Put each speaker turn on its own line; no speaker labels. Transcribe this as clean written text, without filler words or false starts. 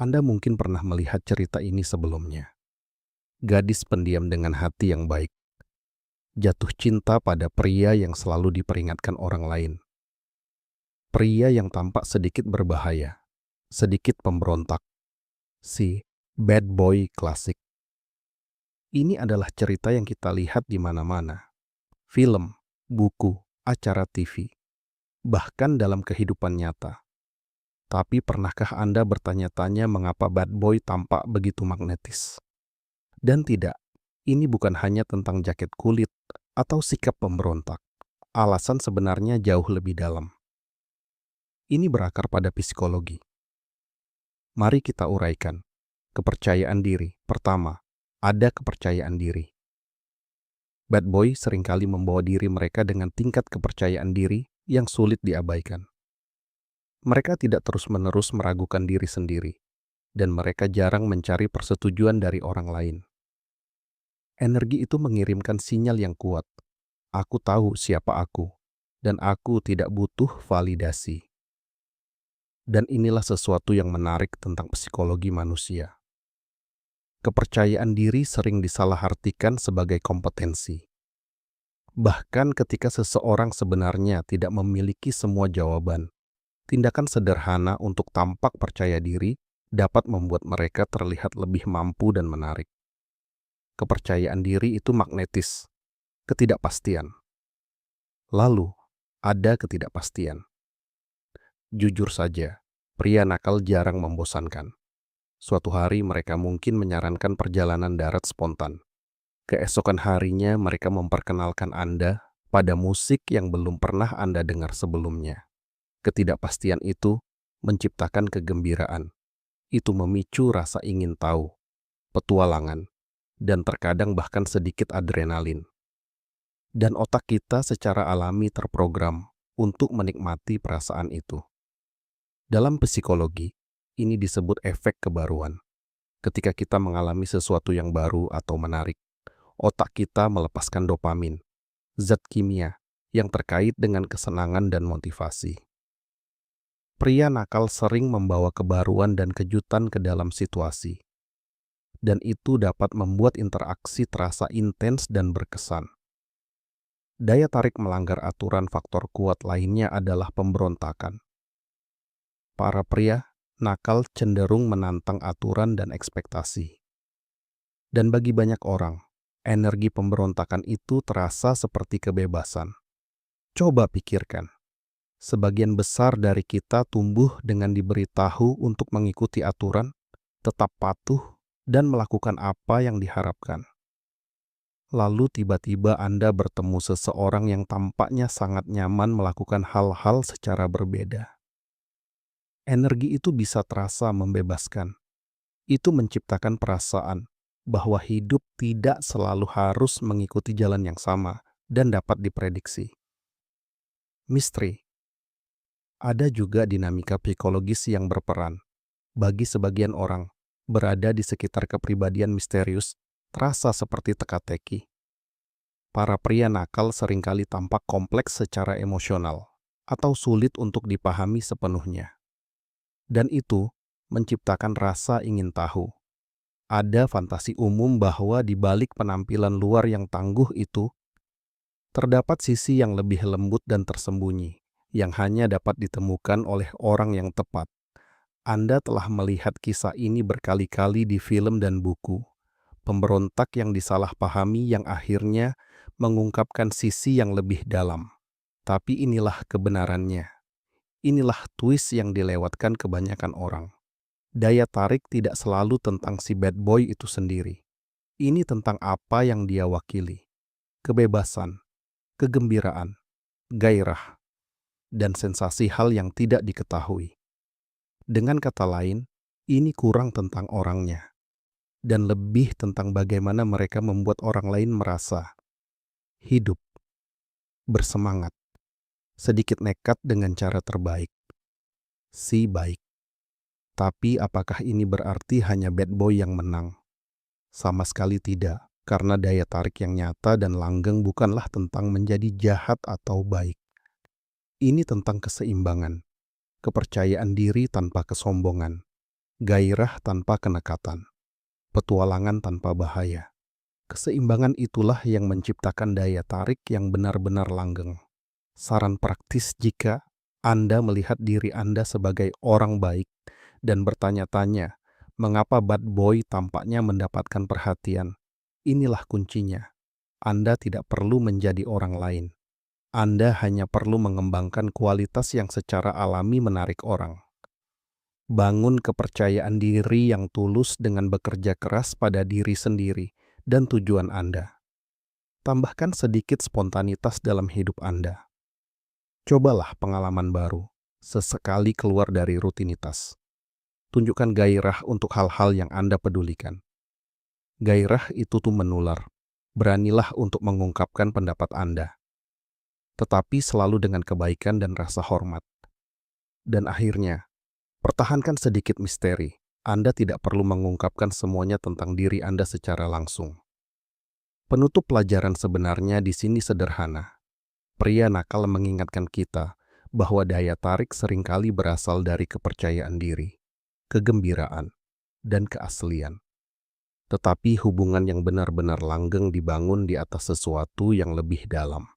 Anda mungkin pernah melihat cerita ini sebelumnya. Gadis pendiam dengan hati yang baik, jatuh cinta pada pria yang selalu diperingatkan orang lain. Pria yang tampak sedikit berbahaya, sedikit pemberontak, si bad boy klasik. Ini adalah cerita yang kita lihat di mana-mana. Film, buku, acara TV, bahkan dalam kehidupan nyata. Tapi pernahkah Anda bertanya-tanya mengapa bad boy tampak begitu magnetis? Dan tidak, ini bukan hanya tentang jaket kulit atau sikap pemberontak. Alasan sebenarnya jauh lebih dalam. Ini berakar pada psikologi. Mari kita uraikan. Kepercayaan diri. Pertama, ada kepercayaan diri. Bad boy seringkali membawa diri mereka dengan tingkat kepercayaan diri yang sulit diabaikan. Mereka tidak terus-menerus meragukan diri sendiri, dan mereka jarang mencari persetujuan dari orang lain. Energi itu mengirimkan sinyal yang kuat. Aku tahu siapa aku, dan aku tidak butuh validasi. Dan inilah sesuatu yang menarik tentang psikologi manusia. Kepercayaan diri sering disalahartikan sebagai kompetensi. Bahkan ketika seseorang sebenarnya tidak memiliki semua jawaban, tindakan sederhana untuk tampak percaya diri dapat membuat mereka terlihat lebih mampu dan menarik. Kepercayaan diri itu magnetis, ketidakpastian. Lalu, ada ketidakpastian. Jujur saja, pria nakal jarang membosankan. Suatu hari mereka mungkin menyarankan perjalanan darat spontan. Keesokan harinya mereka memperkenalkan Anda pada musik yang belum pernah Anda dengar sebelumnya. Ketidakpastian itu menciptakan kegembiraan. Itu memicu rasa ingin tahu, petualangan, dan terkadang bahkan sedikit adrenalin. Dan otak kita secara alami terprogram untuk menikmati perasaan itu. Dalam psikologi, ini disebut efek kebaruan. Ketika kita mengalami sesuatu yang baru atau menarik, otak kita melepaskan dopamin, zat kimia yang terkait dengan kesenangan dan motivasi. Pria nakal sering membawa kebaruan dan kejutan ke dalam situasi, dan itu dapat membuat interaksi terasa intens dan berkesan. Daya tarik melanggar aturan faktor kuat lainnya adalah pemberontakan. Para pria nakal cenderung menantang aturan dan ekspektasi. Dan bagi banyak orang, energi pemberontakan itu terasa seperti kebebasan. Coba pikirkan, sebagian besar dari kita tumbuh dengan diberitahu untuk mengikuti aturan, tetap patuh, dan melakukan apa yang diharapkan. Lalu tiba-tiba Anda bertemu seseorang yang tampaknya sangat nyaman melakukan hal-hal secara berbeda. Energi itu bisa terasa membebaskan. Itu menciptakan perasaan bahwa hidup tidak selalu harus mengikuti jalan yang sama dan dapat diprediksi. Misteri. Ada juga dinamika psikologis yang berperan. Bagi sebagian orang, berada di sekitar kepribadian misterius terasa seperti teka-teki. Para pria nakal seringkali tampak kompleks secara emosional atau sulit untuk dipahami sepenuhnya. Dan itu menciptakan rasa ingin tahu. Ada fantasi umum bahwa di balik penampilan luar yang tangguh itu, terdapat sisi yang lebih lembut dan tersembunyi, yang hanya dapat ditemukan oleh orang yang tepat. Anda telah melihat kisah ini berkali-kali di film dan buku. Pemberontak yang disalahpahami yang akhirnya mengungkapkan sisi yang lebih dalam. Tapi inilah kebenarannya. Inilah twist yang dilewatkan kebanyakan orang. Daya tarik tidak selalu tentang si bad boy itu sendiri. Ini tentang apa yang dia wakili. Kebebasan, kegembiraan, gairah, dan sensasi hal yang tidak diketahui. Dengan kata lain, ini kurang tentang orangnya, dan lebih tentang bagaimana mereka membuat orang lain merasa hidup, bersemangat, sedikit nekat dengan cara terbaik. Si baik. Tapi apakah ini berarti hanya bad boy yang menang? Sama sekali tidak, karena daya tarik yang nyata dan langgeng bukanlah tentang menjadi jahat atau baik. Ini tentang keseimbangan, kepercayaan diri tanpa kesombongan, gairah tanpa kenekatan, petualangan tanpa bahaya. Keseimbangan itulah yang menciptakan daya tarik yang benar-benar langgeng. Saran praktis jika Anda melihat diri Anda sebagai orang baik dan bertanya-tanya, mengapa bad boy tampaknya mendapatkan perhatian? Inilah kuncinya. Anda tidak perlu menjadi orang lain. Anda hanya perlu mengembangkan kualitas yang secara alami menarik orang. Bangun kepercayaan diri yang tulus dengan bekerja keras pada diri sendiri dan tujuan Anda. Tambahkan sedikit spontanitas dalam hidup Anda. Cobalah pengalaman baru, sesekali keluar dari rutinitas. Tunjukkan gairah untuk hal-hal yang Anda pedulikan. Gairah itu tuh menular. Beranilah untuk mengungkapkan pendapat Anda. Tetapi selalu dengan kebaikan dan rasa hormat. Dan akhirnya, pertahankan sedikit misteri. Anda tidak perlu mengungkapkan semuanya tentang diri Anda secara langsung. Penutup pelajaran sebenarnya di sini sederhana. Pria nakal mengingatkan kita bahwa daya tarik seringkali berasal dari kepercayaan diri, kegembiraan, dan keaslian. Tetapi hubungan yang benar-benar langgeng dibangun di atas sesuatu yang lebih dalam.